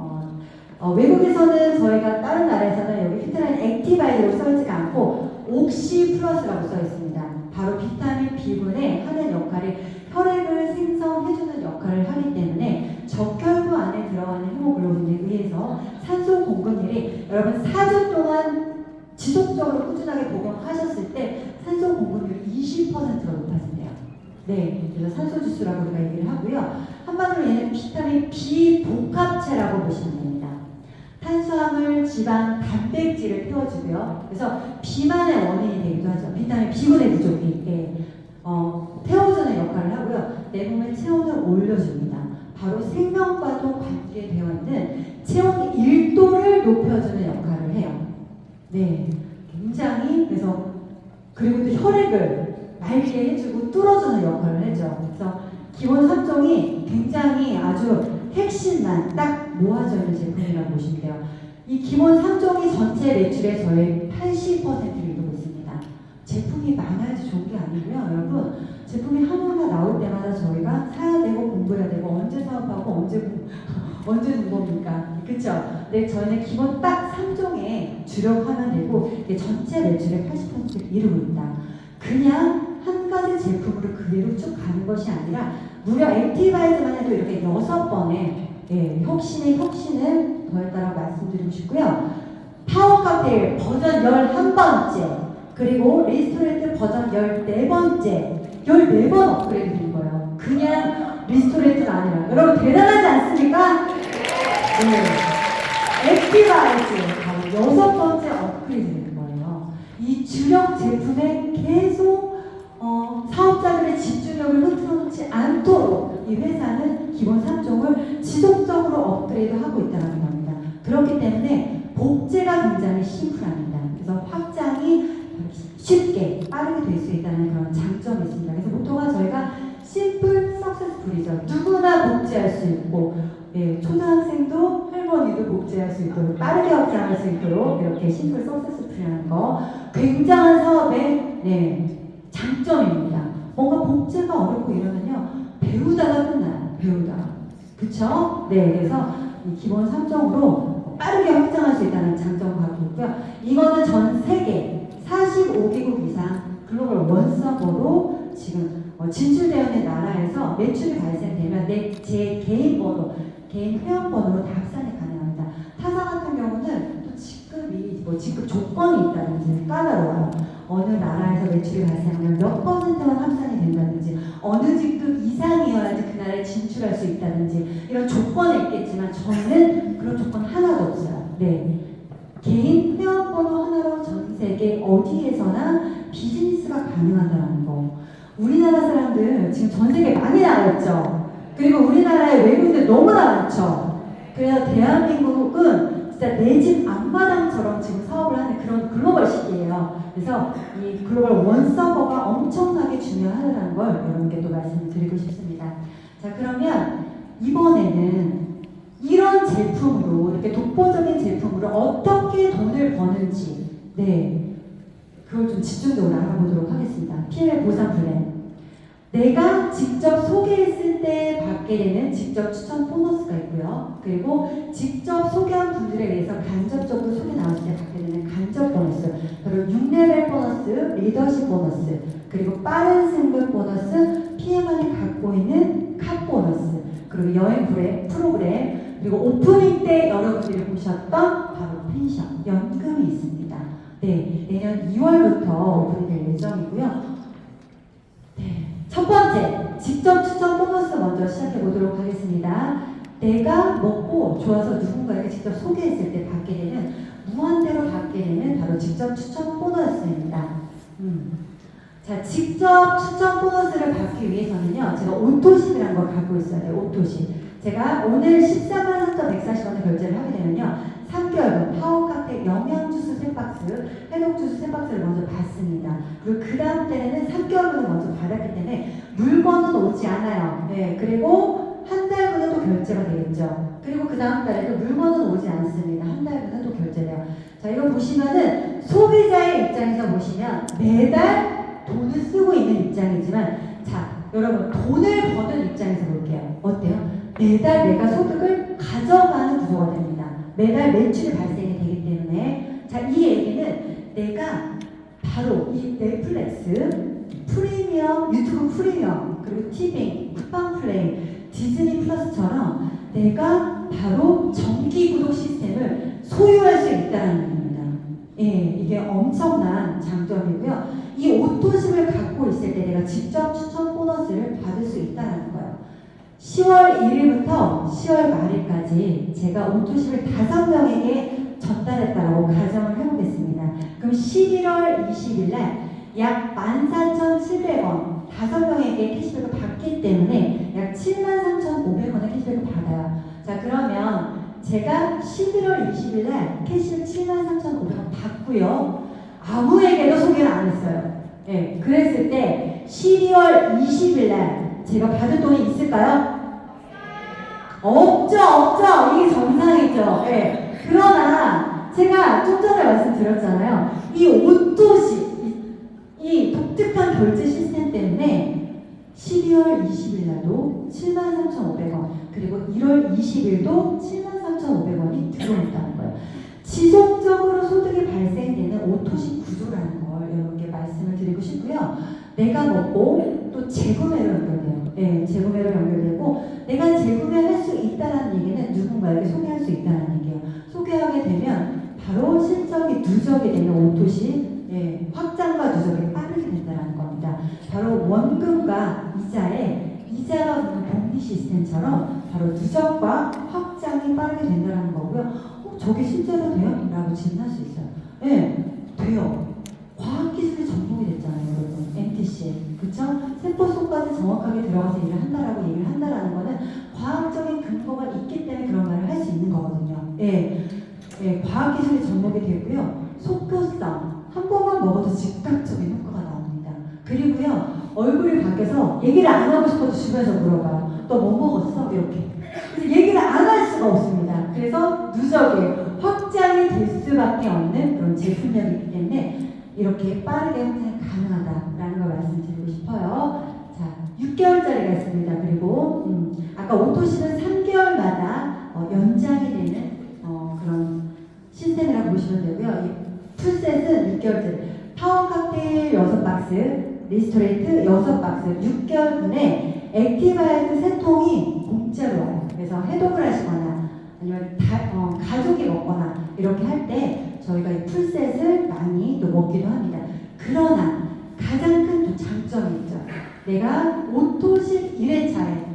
외국에서는, 저희가 다른 나라에서는 여기 피트라인 액티바이즈로 써있지가 않고 옥시 플러스라고 써 있습니다. 바로 비타민 B군의 하는 역할이 혈액을 생성해주는 역할을 하기 때문에 적혈구 안에 들어가는 헤모글로빈에 의해서 산소 공급률이, 여러분 4주 동안 지속적으로 꾸준하게 복용하셨을 때 산소 공급률이 20%가 높아진대요. 그래서 산소 주스라고 우리가 얘기를 하고요. 한마디로 얘는 비타민 B 복합체라고 보시면 됩니다. 탄수화물, 지방, 단백질을 태워주고요. 그래서 비만의 원인이 되기도 하죠. 비타민 B군의 부족이 태워주는 역할을 하고요. 내 몸의 체온을 올려줍니다. 바로 생명과도 관계되어 있는 체온 1도를 높여주는 역할을 해요. 네, 굉장히 그리고 또 혈액을 맑게 해주고 뚫어주는 역할을 해죠. 그래서 기본 3종이 굉장히 아주 핵심만 딱 모아져 있는 제품이라고 보시면 돼요. 이 기본 3종이 전체 매출의 저의 80%를 이루고 있습니다. 제품이 많아야지 좋은 게 아니고요. 여러분, 제품이 하나하나 나올 때마다 저희가 사야 되고 공부해야 되고 언제 사업하고 언제 공부입니까? 그쵸? 네, 저희는 기본 딱 3종에 주력하면 되고 이게 전체 매출의 80%를 이루고 있다. 그냥 한 가지 제품으로 그대로 쭉 가는 것이 아니라 무려 액티바이즈만 해도 이렇게 6번의 혁신을 더했다라고 말씀드리고 싶고요. 파워 칵테일 버전 11번째, 그리고 리스토레이트 버전 14번째, 14번 업그레이드 된 거예요. 그냥 리스토레이트가 아니라. 여러분 대단하지 않습니까? 네. 액티바이즈 바로 6번째 업그레이드 된 거예요. 이 주력 제품에 계속 사업자들의 집중력을 흐트러놓지 않도록 이 회사는 기본 3종을 지속적으로 업그레이드하고 있다는 겁니다. 그렇기 때문에 복제가 굉장히 심플합니다. 그래서 확장이 쉽게 빠르게 될 수 있다는 그런 장점이 있습니다. 그래서 보통은 저희가 심플 석세스풀이죠. 누구나 복제할 수 있고 초등학생도 할머니도 복제할 수 있도록 빠르게 확장할 수 있도록 이렇게 심플 석세스풀이라는 거 굉장한 사업의 장점입니다. 뭔가 복제가 어렵고 이러면요 배우다가 끝나요. 배우다가. 그쵸? 네, 그래서 이 기본 3종으로 빠르게 확장할 수 있다는 장점을 갖고 있고요. 이거는 전 세계 45개국 이상 글로벌 원서버로 지금 진출되어 있는 나라에서 매출이 발생되면 제 개인 번호, 개인 회원번호로 다 합산이 가능합니다. 타사 같은 경우는 또 지급 조건이 있다든지 까다로워요. 어느 나라에서 매출이 발생하면 몇 %만 합산이 된다든지 어느 직급 이상이어야지 그 나라에 진출할 수 있다든지 이런 조건이 있겠지만 저희는 그런 조건 하나도 없어요. 네. 개인 회원번호 하나로 전 세계 어디에서나 비즈니스가 가능하다는 거. 우리나라 사람들 지금 전 세계 많이 나가 있죠. 그리고 우리나라에 외국인들 너무나 많죠. 그래서 대한민국은 진짜 내 집 앞마당처럼 지금 사업을 하는 그런 글로벌 시기예요. 그래서 이 글로벌 원서버가 엄청나게 중요하다는 걸 여러분께 또 말씀을 드리고 싶습니다. 자, 그러면 이번에는 이런 제품으로 이렇게 독보적인 제품으로 어떻게 돈을 버는지 그걸 좀 집중적으로 알아보도록 하겠습니다. PL 보상 플랜. 내가 직접 소개했을 때 받게 되는 직접 추천 보너스가 있고요. 그리고 직접 소개한 분들에 의해서 간접적으로 소개 나왔을 때 받게 되는 간접 보너스, 바로 6레벨 보너스, 리더십 보너스, 그리고 빠른 승급 보너스, PM만이 갖고 있는 카 보너스, 그리고 여행 프로그램, 그리고 오프닝 때 여러분들이 보셨던 바로 펜션, 연금이 있습니다. 네, 내년 2월부터 오픈될 예정이고요. 첫 번째, 직접 추천 보너스 먼저 시작해 보도록 하겠습니다. 내가 먹고 좋아서 누군가에게 직접 소개했을 때 받게 되는, 무한대로 받게 되는 바로 직접 추천 보너스입니다. 자, 직접 추천 보너스를 받기 위해서는요, 제가 오토십이라는 걸 갖고 있어야 돼요. 오토십. 제가 오늘 14만 3,140원에 결제를 하게 되면요, 3개월분 파워카페 영양주스 3박스, 해독주스 3박스를 먼저 받습니다. 그리고 그 다음 때는 3개월분을 먼저 받았기 때문에 물건은 오지 않아요. 네, 그리고 한 달분은 또 결제가 되겠죠. 그리고 그 다음 달에도 물건은 오지 않습니다. 한 달분은 또 결제돼요. 자, 이거 보시면은 소비자의 입장에서 보시면 매달 돈을 쓰고 있는 입장이지만, 자, 여러분 돈을 버는 입장에서 볼게요. 어때요? 매달 내가 소득을 가져가는 구조가 됩니다. 매달 매출이 발생이 되기 때문에, 자, 이 얘기는 내가 바로 이 넷플릭스, 프리미엄, 유튜브 프리미엄, 그리고 티빙, 쿠팡 플레이, 디즈니 플러스처럼 내가 바로 정기 구독 시스템을 소유할 수 있다는 겁니다. 예, 이게 엄청난 장점이고요. 이 오토십을 갖고 있을 때 내가 직접 추천 보너스를 받을 수 있다는 거예요. 10월 1일부터 10월 말일까지 제가 오토십을 5명에게 전달했다고 가정을 해보겠습니다. 그럼 11월 20일 날 약 14,700원 5명에게 캐시백을 받기 때문에 약 73,500원의 캐시백을 받아요. 자, 그러면 제가 11월 20일 날 캐시백 73,500원 받고요. 아무에게도 소개를 안 했어요. 예, 그랬을 때 12월 20일 날 제가 받을 돈이 있을까요? 없죠. 이게 정상이죠. 예. 그러나 제가 좀 전에 말씀드렸잖아요. 이 오토시 이 독특한 결제 시스템 때문에 12월 20일 날도 73,500원 그리고 1월 20일도 73,500원이 들어온다는 거예요. 지속적으로 소득이 발생되는 오토시 구조라는 걸 여러분께 말씀을 드리고 싶고요. 내가 먹고 또 재구매로 연결돼요. 네, 재구매로 연결되고 내가 재구매할 수 있다는 얘기는 누군가에게 소개할 수 있다는 얘기예요. 소개하게 되면 바로 실적이 누적이 되는 오토시 확장과 누적이 빠르게 된다는 겁니다. 바로 원금과 이자가 붙는 복리 시스템처럼 바로 누적과 확장이 빠르게 된다는 거고요. 저게 실제로 돼요? 라고 질문할 수 있어요. 네, 돼요. 과학기술이 접목이 됐잖아요, 여러분. MTC에. 그쵸? 세포 속까지 정확하게 들어가서 일을 한다라고 얘기를 한다라는 거는 과학적인 근거가 있기 때문에 그런 말을 할 수 있는 거거든요. 과학기술이 접목이 되고요. 속효성. 한 번만 먹어도 즉각적인 효과가 나옵니다. 그리고요, 얼굴이 밖에서 얘기를 안 하고 싶어도 주변에서 물어봐요. 너 뭐 먹었어? 이렇게. 그래서 얘기를 안 할 수가 없습니다. 그래서 누적에 확장이 될 수밖에 없는 그런 제품력이기 때문에 이렇게 빠르게 확장이 가능하다라는 걸 말씀드리고 싶어요. 자, 6개월짜리가 있습니다. 그리고 아까 오토시는 3개월마다 연장이 되는 그런 시스템이라고 보시면 되고요. 이 풀셋은 6개월짜리. 파워 칵테일 6박스, 리스토레이트 6박스, 6개월분에 액티바이트 3통이 공짜로 와요. 그래서 해독을 하시거나 아니면 가족이 먹거나 이렇게 할 때 저희가 이 풀셋을 많이 또 먹기도 합니다. 그러나 가장 큰 또 장점이 있죠. 내가 오토식 1회차에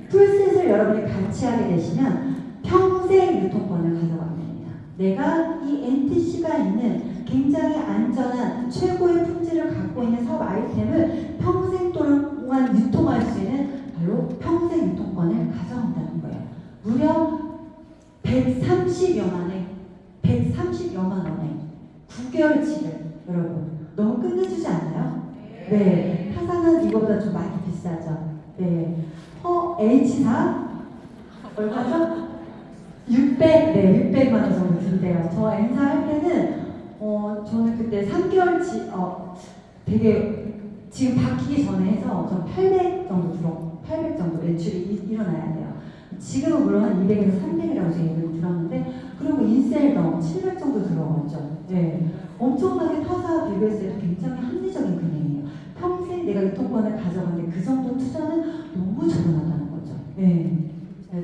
풀셋을 여러분이 같이 하게 되시면 평생 유통권을 가져가게 됩니다. 내가 이 NTC가 있는 굉장히 안전한 최고의 품질을 갖고 있는 사업 아이템을 평생 동안 유통할 수 있는 바로 평생 유통권을 가져간다는 거예요. 무려 130여만 원에 9개월치를 여러분 너무 끝내주지 않나요? 네. 타사는 이거보다 좀 많이 비싸죠. 네. H사 얼마죠? 600만 원 정도 든대요. 저 N사 할 때는 저는 그때 3개월치 되게 지금 바뀌기 전에 해서 전 800 정도 매출이 일어나야 돼요. 지금은 물론 한 200에서 300이라고 제가 얘기를 들었는데 그리고 인셀도 700 정도 들어갔죠. 네. 엄청나게 타사 비교했을 때 굉장히 합리적인 금액이에요. 평생 내가 유통권을 가져가는데 그 정도 투자는 너무 저렴하다는 거죠. 네.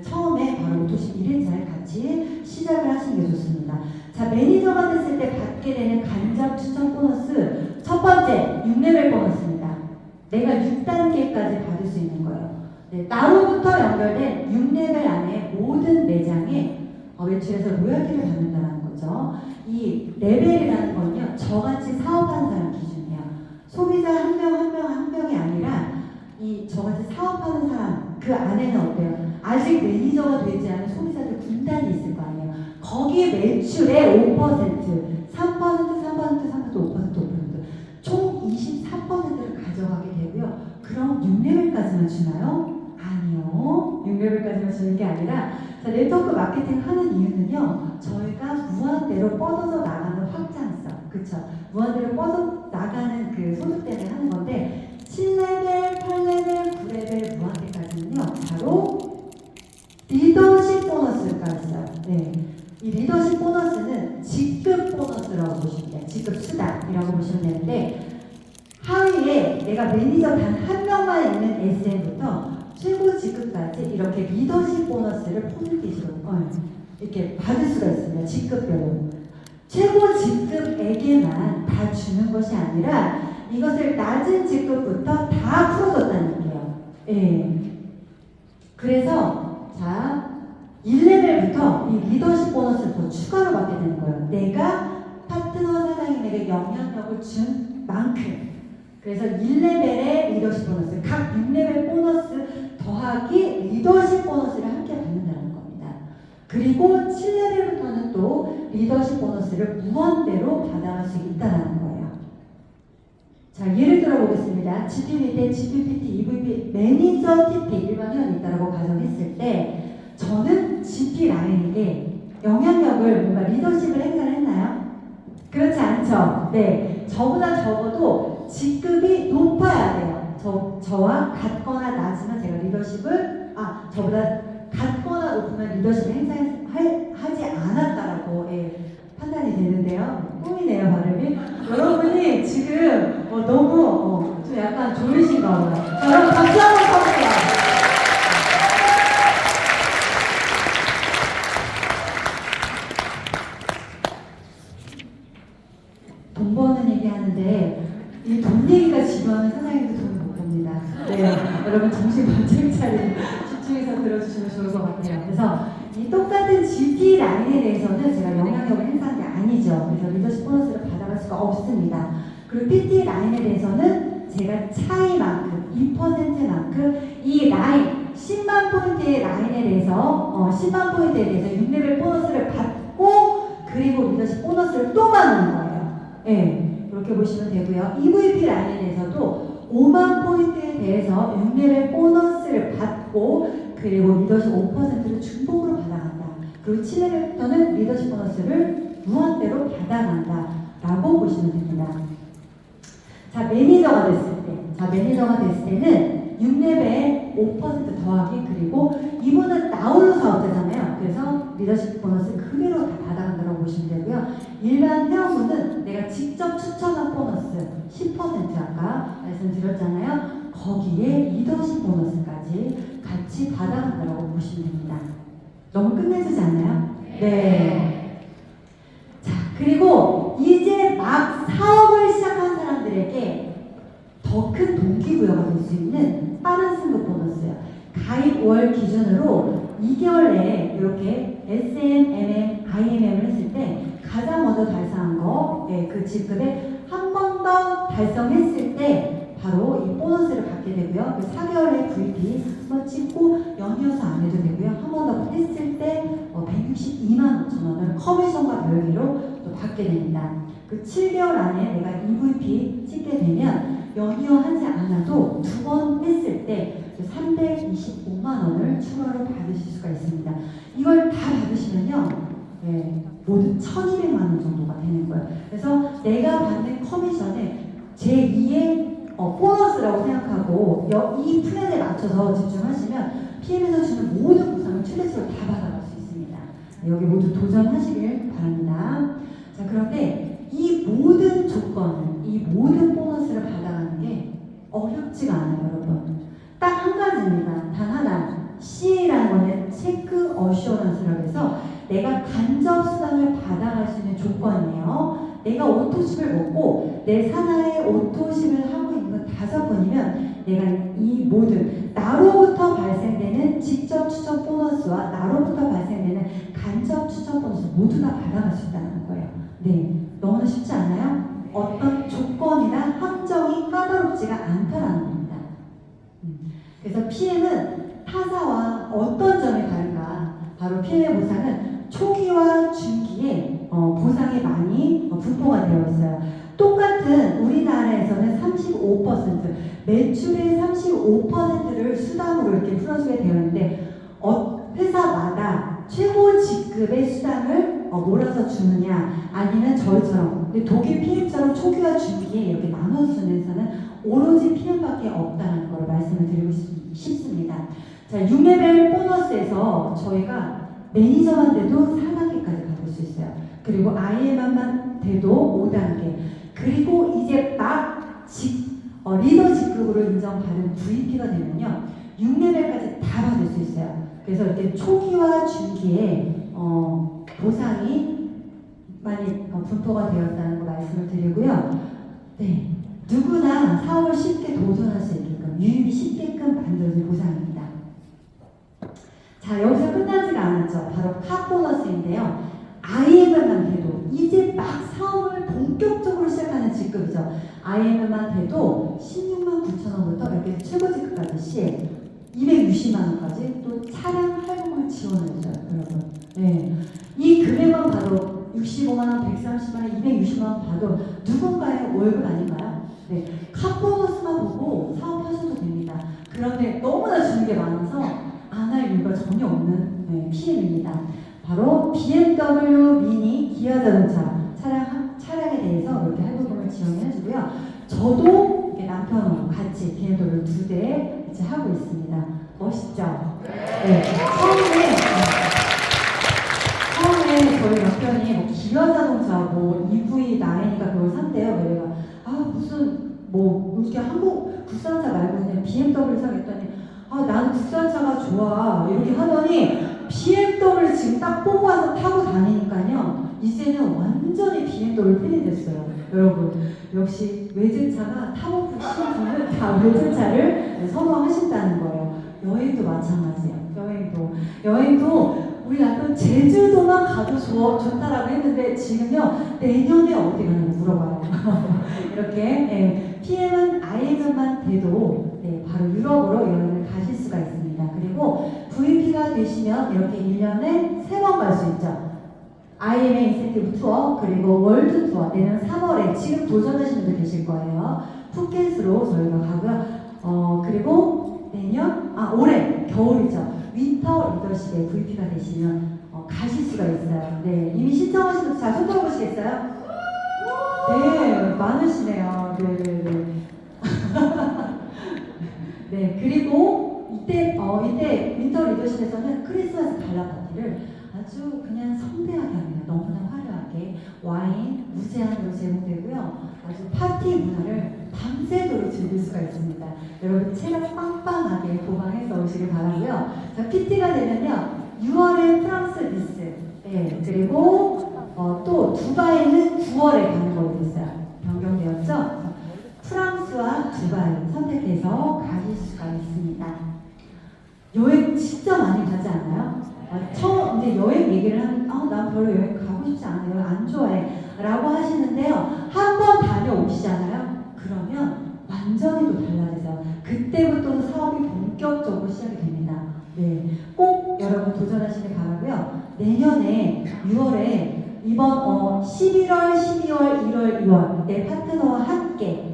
처음에 바로 오토시 1회차에 같이 시작을 하시는 게 좋습니다. 자, 매니저가 됐을 때 받게 되는 간접 추천 보너스 첫 번째 6레벨 보너스입니다. 내가 6단계까지 받을 수 있는 거예요. 네, 나로부터 연결된 6레벨 안에 모든 매장에 매출에서 로열티를 받는다는 거죠. 이 레벨이라는 건요, 저같이 사업하는 사람 기준이에요. 소비자 한 명이 아니라 이 저같이 사업하는 사람 그 안에는 어때요? 아직 매니저가 되지 않은 소비자들 군단이 있을 거 아니에요. 거기에 매출의 5%, 3%, 5%, 총 24%를 가져가게 되고요. 그럼 6레벨까지만 주나요? 아니요. 6레벨까지만 주는 게 아니라 자, 네트워크 마케팅 하는 이유는요. 저희가 무한대로 뻗어서 나가는 확장성, 그쵸? 무한대로 뻗어 나가는 그 소득 때문에 하는 건데 7레벨, 8레벨, 9레벨 무한대까지는요. 바로 리더십 보너스가 있어요. 네. 이 리더십 보너스는 직급 보너스라고 보시면 돼요. 직급 수당이라고 보시면 되는데 하위에 내가 매니저 단 한 명만 있는 SM부터 최고 직급까지 이렇게 리더십 보너스를 포인트식으로 이렇게 받을 수가 있습니다. 직급별로. 최고 직급에게만 다 주는 것이 아니라 이것을 낮은 직급부터 다 풀어줬다는 얘기예요. 예. 그래서 자 1레벨부터 이 리더십 보너스를 더 추가로 받게 되는 거예요. 내가 파트너 사장님에게 영향력을 준 만큼. 그래서 1레벨의 리더십 보너스, 각 6레벨 보너스 더하기 리더십 보너스를 함께 받는다는 겁니다. 그리고 7레벨부터는 또 리더십 보너스를 무한대로 받아갈 수 있다는 거예요. 자, 예를 들어 보겠습니다. GP 대 GPPT, EVP, 매니저 TP 일반 회원이 있다고 가정했을 때 저는 GP 라인에게 영향력을 뭔가 리더십을 행사를 했나요? 그렇지 않죠? 네. 저보다 적어도 직급이 높아야 돼요. 저와 같거나 낮으면 제가 리더십을, 저보다 같거나 높으면 리더십을 행사하지 않았다라고 판단이 되는데요. 꿈이네요, 발음이. 여러분이 지금 너무 좀 약간 졸리신가 봐요. 자, 여러분 박수 한번 쳐주세요. 돈 버는 얘기 하는데 이 돈 얘기가 지루하면 사장님도 돈을 못 봅니다. 네, 여러분 정신 번쩍 차리고 집중해서 들어주시면 좋을 것 같아요. 그래서 이 똑같은 GP 라인에 대해서는 제가 영향력을 행사한 게 아니죠. 그래서 리더십 보너스를 받아갈 수가 없습니다. 그리고 PT 라인에 대해서는 제가 차이만큼 2%만큼 이 라인 10만 포인트의 라인에 대해서 10만 포인트에 대해서 6레벨 보너스를 받고 그리고 리더십 보너스를 또 받는 거예요. 네, 이렇게 보시면 되고요. EVP 라인에 대해서도 5만 포인트에 대해서 6레벨 보너스를 받고 그리고 리더십 5%를 중복으로 받아간다. 그리고 7레벨부터는 리더십 보너스를 무한대로 받아간다 라고 보시면 됩니다. 자, 매니저가 됐을 때는 6레벨 5% 더하기 그리고 이분은 나홀로 사업자잖아요. 그래서 리더십 보너스 그대로 다 받아간다고 보시면 되고요. 일반 회원분은 내가 직접 추천한 보너스 10% 아까 말씀드렸잖아요. 거기에 리더십 보너스까지 같이 받아간다고 보시면 됩니다. 너무 끝내주지 않나요? 네. 자, 그리고 이제 막 사업을 시작한 사람들에게 더 큰 동기부여가 될 수 있는 빠른 승급 보너스예요. 가입 월 기준으로 2개월 내에 이렇게 SM, MM, IMM을 했을 때 가장 먼저 달성한 거, 그 직급에 한 번 더 달성했을 때 바로 이 보너스를 받게 되고요. 4개월에 VP 한번 찍고 연이어서 안 해도 되고요. 한 번 더 했을 때 162만 5천 원을 커미션과 별개로 또 받게 됩니다. 그 7개월 안에 내가 EVP 찍게 되면 연이어 하지 않아도 2번 했을 때 325만 원을 추가로 받으실 수가 있습니다. 이걸 다 받으시면요, 모두 1,200만 원 정도가 되는 거예요. 그래서 내가 받는 커미션을 제2의 보너스라고 생각하고 이 플랜에 맞춰서 집중하시면 PM에서 주는 모든 보상을 최대치로 다 받아갈 수 있습니다. 여기 모두 도전하시길 바랍니다. 자, 그런데 이 모든 조건은, 이 모든 보너스를 받아가는 게 어렵지가 않아요, 여러분. 딱 한 가지입니다. 단 하나. CA라는 거는 체크 어슈어런스라고 해서 내가 간접 수당을 받아갈 수 있는 조건이에요. 내가 오토십을 먹고 내 산하에 오토십을 하고 있는 건 5번이면 내가 이 모든 나로부터 발생되는 직접 추천 보너스와 나로부터 발생되는 간접 추천 보너스 모두 다 받아갈 수 있다는 거예요. 네, 너무나 쉽지 않아요? 어떤 조건이나 함정이 까다롭지가 않다라는 겁니다. 그래서 PM은 타사와 어떤 점이 다른가? 바로 PM의 보상은 초기와 중기에 보상이 많이 분포가 되어 있어요. 똑같은 우리나라에서는 35% 매출의 35%를 수당으로 이렇게 풀어주게 되어 있는데 회사마다 최고 직급의 수당을 몰아서 주느냐 아니면 저희처럼 독일 PM처럼 초기와 중기에 이렇게 나눠주는 회사는 오로지 PM밖에 없다는 걸 말씀을 드리고 싶습니다. 자, 6레벨 보너스에서 저희가 매니저만 돼도 4단계까지 가볼 수 있어요. 그리고 IM만 돼도 5단계. 그리고 이제 리더 직급으로 인정받은 VP가 되면요, 6레벨까지 다 받을 수 있어요. 그래서 이렇게 초기와 중기에 보상이 많이 분포가 되었다는 거 말씀을 드리고요. 네, 누구나 사업을 쉽게 도전할 수 있게끔 유입이 쉽게끔 만들어진 보상입니다. 자, 여기서 끝나지가 않았죠. 바로 카보너스인데요. IMF만 돼도 이제 막 사업을 본격적으로 시작하는 직급이죠. IMF만 돼도 16만 9천 원부터 이렇게 최고직급까지 시에 260만 원까지 또 차량 할부금을 지원해줘요, 여러분. 네. 이 금액만 봐도 65만 원, 130만 원, 260만 원 봐도 누군가의 월급 아닌가요? 네. 카보너스만 보고 사업하셔도 됩니다. 그런데 너무나 주는 게 많아서 안 할 이유가 전혀 없는 PM입니다. 바로 BMW, 미니, 기아 자동차 차량에 대해서 이렇게 할부금을 지원해주고요. 저도 이렇게 남편하고 같이 BMW 2대 이제 하고 있습니다. 멋있죠? 네. 처음에 저희 남편이 뭐 기아 자동차 뭐 EV9이니까 그걸 산대요. 내가 무슨 뭐 이렇게 한국 국산차 말고 그냥 BMW 사겠다니 나는 국산차가 좋아 이렇게 하더니 BMW 지금 딱 뽑아서 타고 다니니까요. 이제는 완전히 BMW 팬이 됐어요. 여러분 역시 외제차가 타보고 싶은 분은 다 외제차를 선호하신다는 거예요. 여행도 마찬가지예요. 여행도 우리 남편 제주도만 가도 좋다라고 했는데 지금요 내년에 어디 가냐고 물어봐요. 이렇게 PM은 IMF만 돼도 바로 유럽으로 여행을 가실 수가 있습니다. 그리고 VP가 되시면 이렇게 1년에 3번 갈 수 있죠. IMA 인센티브 투어 그리고 월드 투어 내년 3월에 지금 도전하시는 분들 계실 거예요. 푸켓으로 저희가 가고요. 그리고 올해 겨울이죠. 윈터 리더십에 VP가 되시면 가실 수가 있어요. 네, 이미 신청하신 분들 자, 손 들어보시겠어요? 네, 많으시네요. 네네네. 네, 그리고 이때 윈터 리더십에서는 크리스마스 갈라 파티를 아주 그냥 성대하게 합니다. 너무나 화려하게 와인 무제한으로 제공되고요. 아주 파티 문화를 밤새도록 즐길 수가 있습니다. 여러분 체력 빵빵하게 보강해서 오시길 바라고요. 자, PT가 되면요 6월에 프랑스 니스, 그리고 또 두바이는 9월에 가는 걸로 됐어요. 변경되었죠? 프랑스와 두바이 선택해서 가실 수가 있습니다. 여행 진짜 많이 가지 않아요? 처음 이제 여행 얘기를 하면 난 별로 여행 가고 싶지 않아요. 여행 안 좋아해 라고 하시는데요. 한 번 다녀오시잖아요. 그러면 완전히 또 달라져서 그때부터 사업이 본격적으로 시작이 됩니다. 네, 꼭 여러분 도전하시길 바라고요. 내년에 6월에 이번 11월, 12월, 1월, 2월 내 파트너와 함께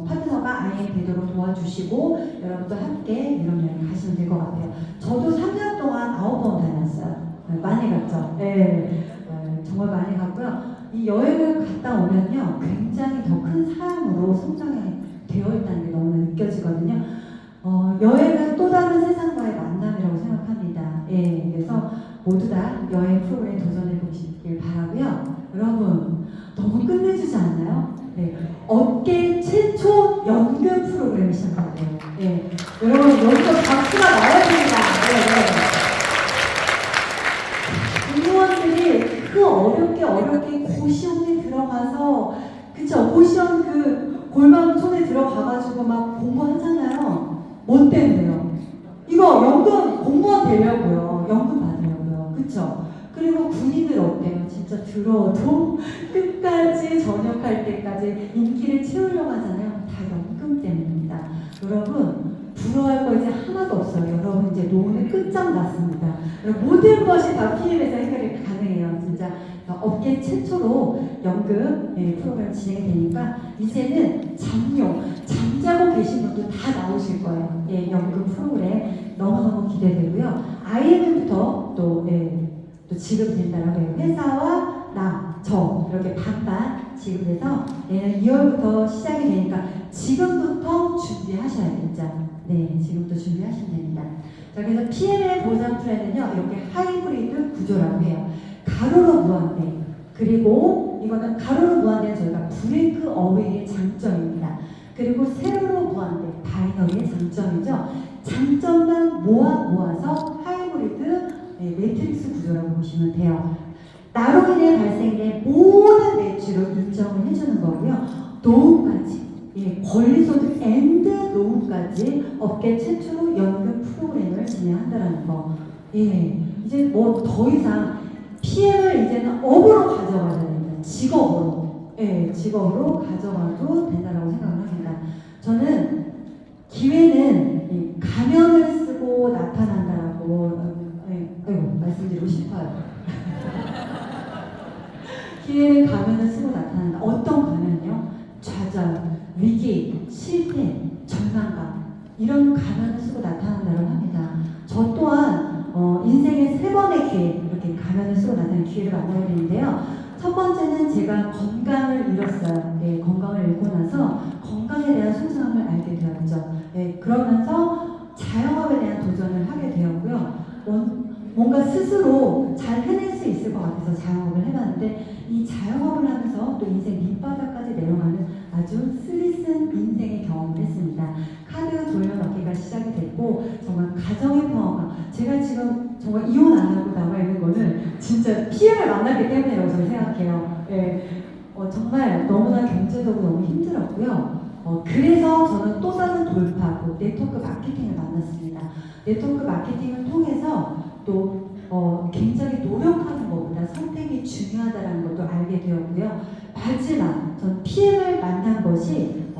파트너가 IM 되도록 도와주시고 여러분도 함께 유럽 여행 가시면 될 것 같아요. 저도 3년 동안 9번 다녔어요. 많이 갔죠. 네, 정말 많이 갔고요. 이 여행을 갔다 오면요 굉장히 더 큰 사람으로 성장이 되어 있다는 게 너무 느껴지거든요. 여행은 또 다른 세상과의 만남이라고 생각합니다. 그래서 모두 다 여행 프로그램에 도전해 보시길 바라고요. 여러분 너무 끝내주지 않나요? 네, 업계 최초 연금 프로그램이 시작하고요. 여러분 여기서 박수가 나와야 됩니다. 공무원들이 그 어렵게 고시원에 들어가서 그쵸? 고시원 그 골방 손에 들어가가지고 막 공부하잖아요. 뭐 때문에요? 이거 연금 공무원 되려고요. 연금 받으려고요. 그쵸? 그리고 군인들 어때요? 진짜 들어도 끝까지 전역할 때까지 인기를 채우려고 하잖아요. 다 연금 때문입니다. 여러분 부러워할 거 이제 하나도 없어요. 여러분 이제 노후의 끝장 났습니다. 모든 것이 다 PM에서 해결이 가능해요. 진짜 업계 최초로 연금 프로그램 진행이 되니까 이제는 잠자고 계신 분도 다 나오실 거예요. 연금 프로그램 너무너무 기대되고요. IM부터 또 지급된다라고 해요. 회사와 저 이렇게 반반 지급해서 내년 2월부터 시작이 되니까 지금부터 준비하셔야겠죠. 네, 지금부터 준비하시면 됩니다. 자, 그래서 PM의 보장 플랜은요 이렇게 하이브리드 구조라고 해요. 가로로 무한대, 그리고 이거는 가로로 무한대는 저희가 브레이크 어웨이의 장점입니다. 그리고 세로로 무한대, 바이너리의 장점이죠. 장점만 모아서 하이브리드 매트릭스 구조라고 보시면 돼요. 나로 인해 발생된 모든 매출을 인정을 해주는 거고요. 노후까지, 권리소득 앤드 노후까지 업계 최초로 연금 프로그램을 지내야 한다는 거. 예, 이제 뭐 더 이상 PM을 이제는 업으로 가져가야 됩니다. 직업으로. 예, 직업으로 가져가도 된다고 생각을 합니다. 저는 기회는 이 가면을 쓰고 나타난다라고 말씀드리고 싶어요. 기회는 가면을 쓰고 나타난다. 어떤 가면요? 좌절, 위기, 실패, 절망감 이런 가면을 쓰고 나타난다고 합니다. 저 또한 인생의 3번의 기회, 이렇게 가면을 쓰고 나타나는 기회를 만나게 되는데요. 첫 번째는 제가 건강을 잃었어요. 네, 건강을 잃고 나서 건강에 대한 소중함을 알게 되었죠. 네, 그러면서 자영업에 대한 도전을 하게 되었고요. 뭔가 스스로 잘 해낼 수 있을 것 같아서 자영업을 해봤는데 이 자영업을 하면서 또 인생 밑바닥까지 내려가는 아주 쓰리쓴 인생의 경험을 했습니다. 카드 돌려받기가 시작이 됐고 정말 가정의 평화가 제가 지금 정말 이혼 안 하고 남아있는 거는 진짜 PM을 만났기 때문이라고 저는 생각해요. 네, 정말 너무나 경제적으로 너무 힘들었고요. 그래서 저는 또 다른 돌파, 네트워크 마케팅을 만났습니다. 네트워크 마케팅을 통해서 또 굉장히 노력하는 것보다 선택이 중요하다는 것도 알게 되었고요. 마지막, 전 PM을 만난 것이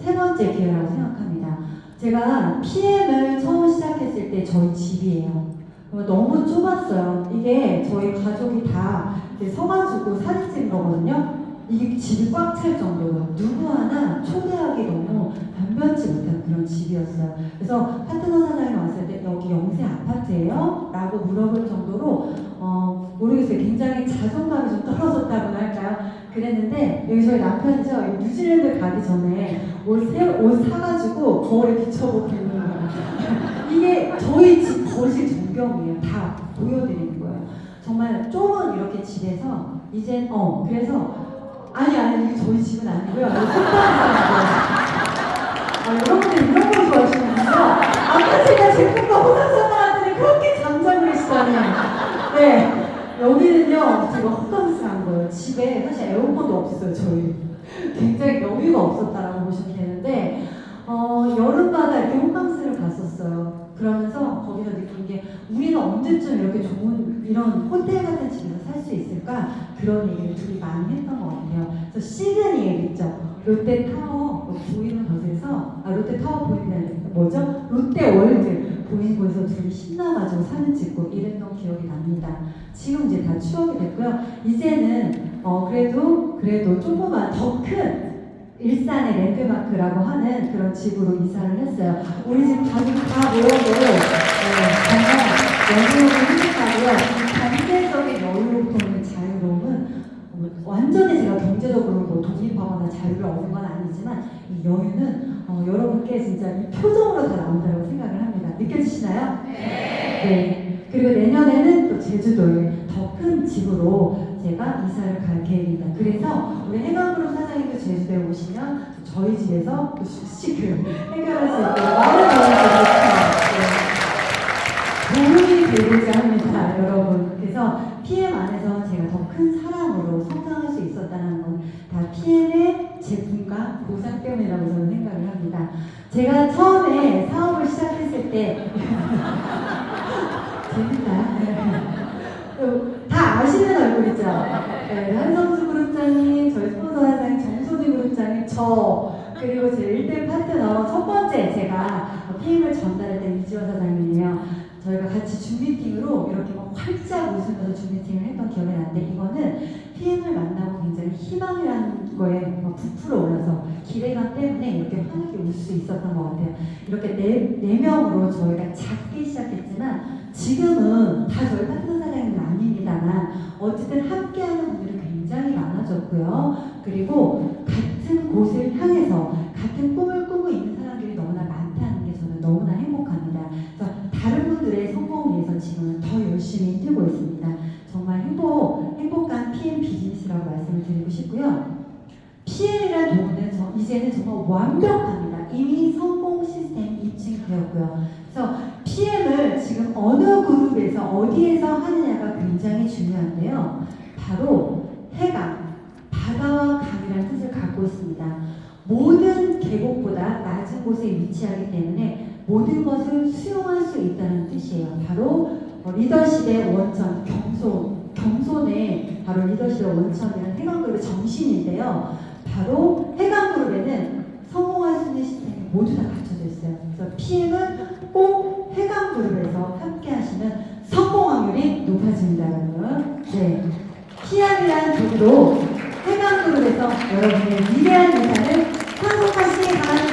3번째 기회라고 생각합니다. 제가 PM을 처음 시작했을 때 저희 집이에요. 너무 좁았어요. 이게 저희 가족이 다 서가지고 사진 찍은 거거든요. 이게 집이 꽉 찰 정도로 누구 하나 초대하기 너무 변변치 못한 그런 집이었어요. 그래서 파트너 사장이 왔을 때 여기 영세 아파트예요? 라고 물어볼 정도로 모르겠어요. 굉장히 자존감이 좀 떨어졌다고나 할까요? 그랬는데 여기 저희 남편이죠. 뉴질랜드 가기 전에 옷 사가지고 거울에 비춰보고 있는 거예요. 이게 저희 집 거실 전경이에요. 다 보여드리는 거예요. 정말 좁은 이렇게 집에서 이젠 그래서 아니 이게 저희 집은 아니고요. 여러분들 이런 걸 좋아하시는군요. 아까 제가 제품과 호상사나 하더니 그렇게 잠잠을 했다니. 네, 여기는요 제가 호캉스한 거예요. 집에 사실 에어컨도 없었어요. 저희 굉장히 여유가 없었다라고 보시면 되는데 여름마다 이렇게 호캉스를 갔었어요. 그러면서 거기서 느낀 게 우리는 언제쯤 이렇게 좋은 이런 호텔 같은 집에서 살 수 있을까? 그런 얘기를 둘이 많이 했던 것 같아요. 그래서 시드니에 있죠. 롯데타워 보이는 곳에서 롯데타워 보이는 뭐죠? 롯데월드 보이는 곳에서 둘이 신나가지고 사진 찍고 이랬던 기억이 납니다. 지금 이제 다 추억이 됐고요. 이제는 그래도 조그만 더 큰 일산의 랜드마크라고 하는 그런 집으로 이사를 했어요. 우리 집 가족이 다 모여도 정말 여유롭고 행복하고요. 경제적인 여유로움과 자유로움은 완전히 제가 경제적으로 독립하거나 자유를 얻는 건 아니지만 이 여유는 여러분께 진짜 이 표정으로 다 나온다고 생각을 합니다. 느껴지시나요? 네. 그리고 내년에는 또 제주도에 더 큰 집으로 제가 이사를 갈 계획입니다. 그래서 우리 해관그룹 사장님도 제주도에 오시면 저희 집에서 숙식을 해결할 수 있도록 많은 도움이 되고자 합니다, 여러분. 그래서 PM 안에서 제가 더 큰 사람으로 성장할 수 있었다는 건 다 PM의 제품과 보상 때문이라고 저는 생각을 합니다. 제가 처음에 사업을 시작했을 때 재밌다. 다 아시는 얼굴이죠? 네, 한성수 그룹장님, 저희 스폰서 사장님, 정소진 그룹장님, 그리고 제 1대 파트너 첫 번째 제가 PM을 전달했던 이지원 사장님이에요. 저희가 같이 줌미팅으로 이렇게 막 활짝 웃으면서 줌미팅을 했던 기억이 나는데 이거는 PM을 만나고 굉장히 희망이라는 거에 부풀어 올라서 기대감 때문에 이렇게 환하게 울 수 있었던 것 같아요. 이렇게 네 명으로 저희가 작게 시작했지만 지금은 다 저희 파트너 사장님은 아닙니다만 어쨌든 함께하는 분들이 굉장히 많아졌고요. 그리고 같은 곳을 향해서 같은 꿈을 꾸고 있는 사람들이 너무나 많다는 게 저는 너무나 행복합니다. 그래서 다른 분들의 성공을 위해서 지금은 더 열심히 뛰고 있습니다. 정말 행복한 PM 비즈니스라고 말씀을 드리고 싶고요. PM이라는 도구는 이제는 정말 완벽합니다. 이미 성공 시스템이 입증되었고요. 그래서 PM을 지금 어느 그룹에서 어디에서 하느냐가 굉장히 중요한데요. 바로 해강, 바다와 강이라는 뜻을 갖고 있습니다. 모든 계곡보다 낮은 곳에 위치하기 때문에 모든 것을 수용할 수 있다는 뜻이에요. 바로 리더십의 원천, 경손의 바로 리더십의 원천이라는 해강그룹의 정신인데요. 바로 해강그룹에는 성공할 수 있는 시스템이 모두 다 갖춰져 있어요. 그래서 PM은 꼭 해강그룹에서 함께 하시면 성공 확률이 높아집니다, 여러분. 네. PM이라는 도구로 해강그룹에서 여러분의 위대한 회사를 상속하시기 바랍니다.